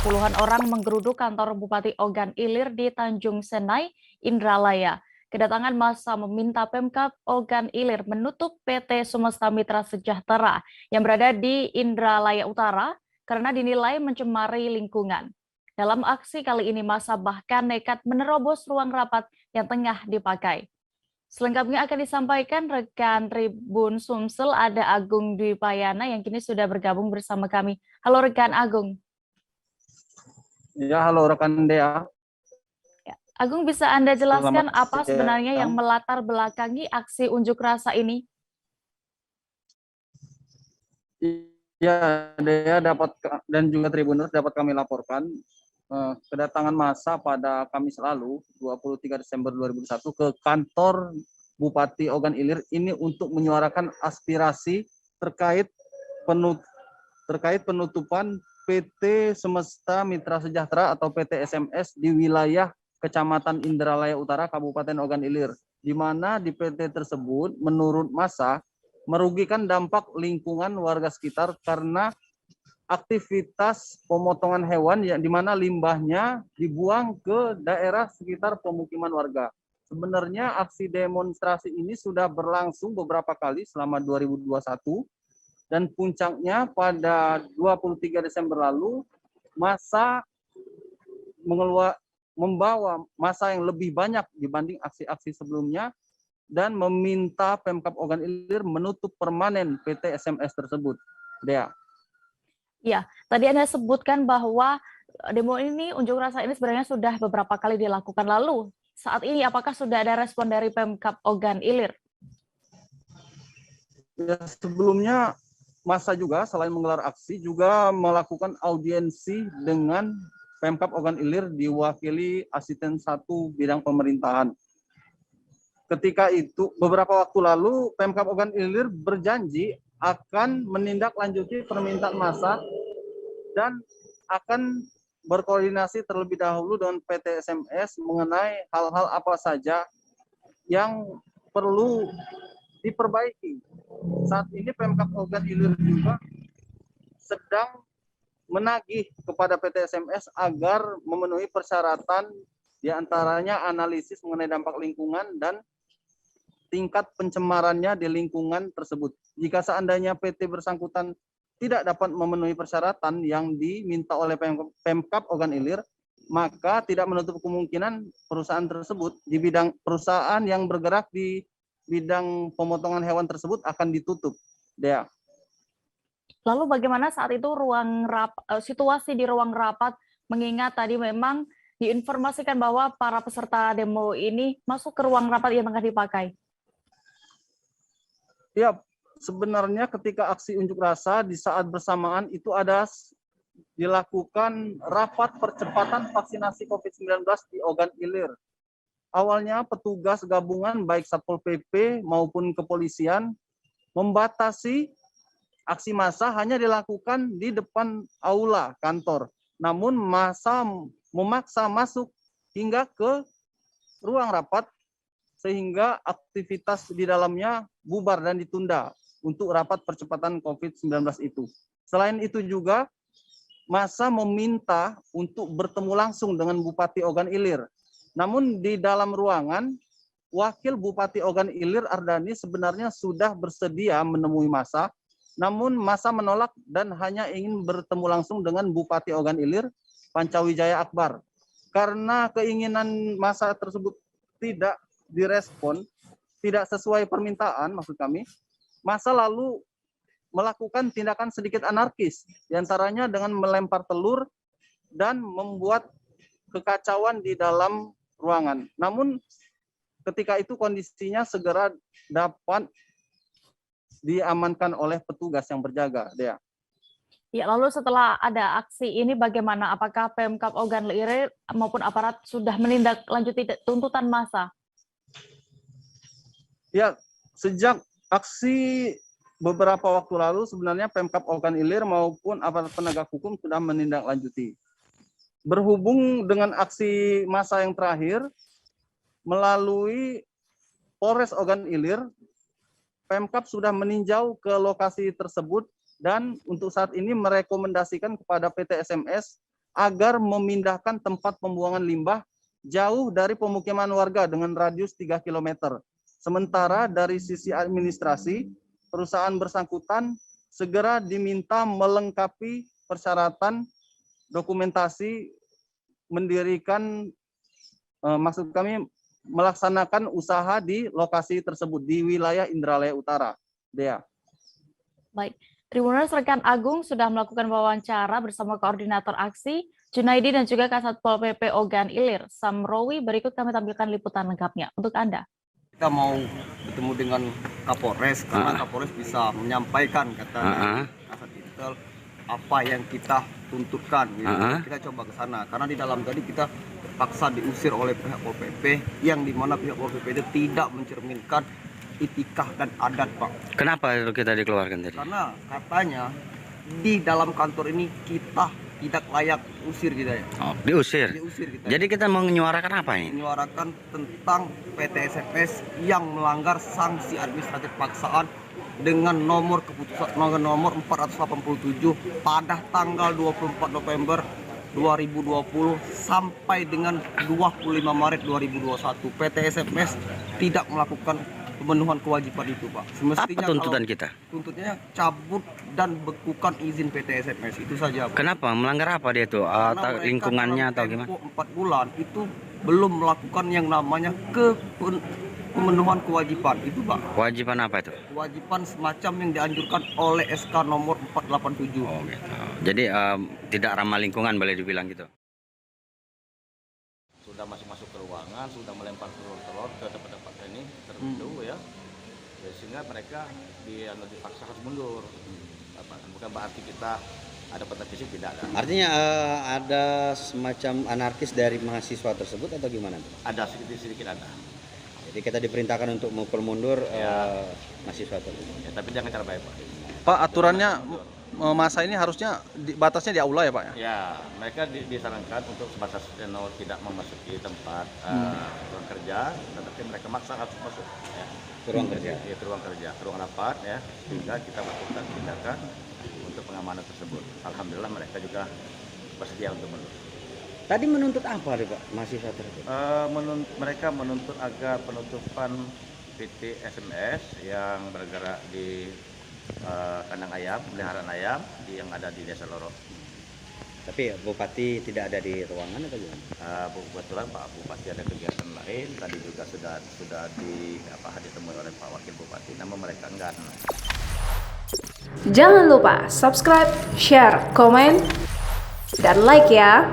Puluhan orang menggeruduk kantor Bupati Ogan Ilir di Tanjung Senai, Indralaya. Kedatangan massa meminta Pemkab Ogan Ilir menutup PT Sumesta Mitra Sejahtera yang berada di Indralaya Utara karena dinilai mencemari lingkungan. Dalam aksi kali ini massa bahkan nekat menerobos ruang rapat yang tengah dipakai. Selengkapnya akan disampaikan rekan Tribun Sumsel ada Agung Dwi Payana yang kini sudah bergabung bersama kami. Halo rekan Agung. Ya, halo rekan Dea. Ya, Agung, bisa Anda jelaskan Selamat apa sebenarnya yang siang. melatar belakangi aksi unjuk rasa ini? Ya, Dea dapat dan juga Tribuners dapat kami laporkan kedatangan massa pada Kamis lalu 23 Desember 2001 ke kantor Bupati Ogan Ilir ini untuk menyuarakan aspirasi terkait penutupan PT Semesta Mitra Sejahtera atau PT SMS di wilayah Kecamatan Indralaya Utara, Kabupaten Ogan Ilir, di mana di PT tersebut menurut massa merugikan dampak lingkungan warga sekitar karena aktivitas pemotongan hewan yang di mana limbahnya dibuang ke daerah sekitar pemukiman warga. Sebenarnya aksi demonstrasi ini sudah berlangsung beberapa kali selama 2021 dan puncaknya pada 23 Desember lalu massa membawa massa yang lebih banyak dibanding aksi-aksi sebelumnya dan meminta Pemkab Ogan Ilir menutup permanen PT SMS tersebut. Dea. Ya, tadi Anda sebutkan bahwa demo ini, unjuk rasa ini sebenarnya sudah beberapa kali dilakukan. Lalu, saat ini apakah sudah ada respon dari Pemkab Ogan Ilir? Ya, sebelumnya massa juga selain menggelar aksi juga melakukan audiensi dengan Pemkab Ogan Ilir diwakili Asisten 1 Bidang Pemerintahan. Ketika itu beberapa waktu lalu Pemkab Ogan Ilir berjanji akan menindaklanjuti permintaan massa dan akan berkoordinasi terlebih dahulu dengan PT SMS mengenai hal-hal apa saja yang perlu diperbaiki. Saat ini Pemkab Ogan Ilir juga sedang menagih kepada PT SMS agar memenuhi persyaratan diantaranya analisis mengenai dampak lingkungan dan tingkat pencemarannya di lingkungan tersebut. Jika seandainya PT bersangkutan tidak dapat memenuhi persyaratan yang diminta oleh Pemkab Ogan Ilir, maka tidak menutup kemungkinan perusahaan tersebut di bidang perusahaan yang bergerak di bidang pemotongan hewan tersebut akan ditutup. Dea. Lalu bagaimana saat itu situasi di ruang rapat, mengingat tadi memang diinformasikan bahwa para peserta demo ini masuk ke ruang rapat yang tengah dipakai? Ya, sebenarnya ketika aksi unjuk rasa di saat bersamaan itu ada dilakukan rapat percepatan vaksinasi COVID-19 di Ogan Ilir. Awalnya petugas gabungan baik Satpol PP maupun kepolisian membatasi aksi massa hanya dilakukan di depan aula kantor. Namun massa memaksa masuk hingga ke ruang rapat sehingga aktivitas di dalamnya bubar dan ditunda untuk rapat percepatan COVID-19 itu. Selain itu juga massa meminta untuk bertemu langsung dengan Bupati Ogan Ilir. Namun di dalam ruangan, Wakil Bupati Ogan Ilir Ardani sebenarnya sudah bersedia menemui massa, namun massa menolak dan hanya ingin bertemu langsung dengan Bupati Ogan Ilir, Pancawijaya Akbar. Karena keinginan massa tersebut tidak direspon, tidak sesuai permintaan maksud kami, massa lalu melakukan tindakan sedikit anarkis, diantaranya dengan melempar telur dan membuat kekacauan di dalam ruangan. Namun ketika itu kondisinya segera dapat diamankan oleh petugas yang berjaga. Dea. Ya, lalu setelah ada aksi ini bagaimana? Apakah Pemkab Ogan Ilir maupun aparat sudah menindaklanjuti tuntutan massa? Ya, sejak aksi beberapa waktu lalu sebenarnya Pemkab Ogan Ilir maupun aparat penegak hukum sudah menindaklanjuti. Berhubung dengan aksi massa yang terakhir, melalui Polres Ogan Ilir, Pemkab sudah meninjau ke lokasi tersebut dan untuk saat ini merekomendasikan kepada PT SMS agar memindahkan tempat pembuangan limbah jauh dari pemukiman warga dengan radius 3 km. Sementara dari sisi administrasi, perusahaan bersangkutan segera diminta melengkapi persyaratan dokumentasi mendirikan, maksud kami melaksanakan usaha di lokasi tersebut di wilayah Indralaya Utara. Dea. Baik, Tribuners rekan Agung sudah melakukan wawancara bersama koordinator aksi Junaidi dan juga Kasat Pol PP Ogan Ilir, Samrowi. Berikut kami tampilkan liputan lengkapnya untuk Anda. Kita mau bertemu dengan Kapolres karena Kapolres bisa menyampaikan katanya kasat intel apa yang kita tuntutkan. Gitu. Kita coba ke sana karena di dalam tadi kita terpaksa diusir oleh pihak Pol PP yang dimana pihak Pol PP itu tidak mencerminkan itikah dan adat, Pak. Kenapa itu kita dikeluarkan tadi? Karena katanya di dalam kantor ini kita tidak layak usir kita ya. Oh, diusir. Diusir kita. Jadi kita mau menyuarakan apa ini? Menyuarakan tentang PT SMS yang melanggar sanksi administratif paksaan dengan nomor keputusan nomor 487 pada tanggal 24 November 2020 sampai dengan 25 Maret 2021. PT SMS tidak melakukan pemenuhan kewajiban itu, Pak. Semestinya apa tuntutan kita? Tuntutannya cabut dan bekukan izin PT SMS itu saja, Pak. Kenapa? Melanggar apa dia tuh? Atau lingkungannya atau gimana? 4 bulan itu belum melakukan yang namanya pemenuhan kewajiban itu, Pak. Kewajiban apa itu? Kewajiban semacam yang dianjurkan oleh SK nomor 487. Oh gitu. Jadi tidak ramah lingkungan boleh dibilang gitu. Sudah masuk ke ruangan, sudah melempar telur-telur ke tempat-tempat ini tertentu ya, sehingga mereka dipaksa harus mundur. Bukan berarti kita ada petak fisik, tidak ada. Artinya ada semacam anarkis dari mahasiswa tersebut atau gimana? Ada sedikit ada. Jadi kita diperintahkan untuk memukul mundur mahasiswa tersebut. Ya, tapi jangan cara baik, Pak. Pak, aturannya masa ini harusnya batasnya di aula ya, Pak ya? Ya, mereka disarankan untuk sebatas tidak memasuki tempat ruang kerja, tetapi mereka maksa harus masuk ya. Ke ruang kerja. Ya, ke ruang kerja, ke ruang rapat ya, sehingga kita melakukan tindakan untuk pengamanan tersebut. Alhamdulillah mereka juga bersedia untuk menuntut. Tadi menuntut apa, Pak, mahasiswa tersebut? Mereka menuntut agar penutupan PT SMS yang bergerak di kandang ayam, peliharaan ayam yang ada di Desa Loro. Tapi Bupati tidak ada di ruangan atau gimana? Kebetulan Pak Bupati ada kegiatan lain, tadi juga sudah ditemui oleh Pak Wakil Bupati, namun mereka enggak. Jangan lupa subscribe, share, komen, dan like ya.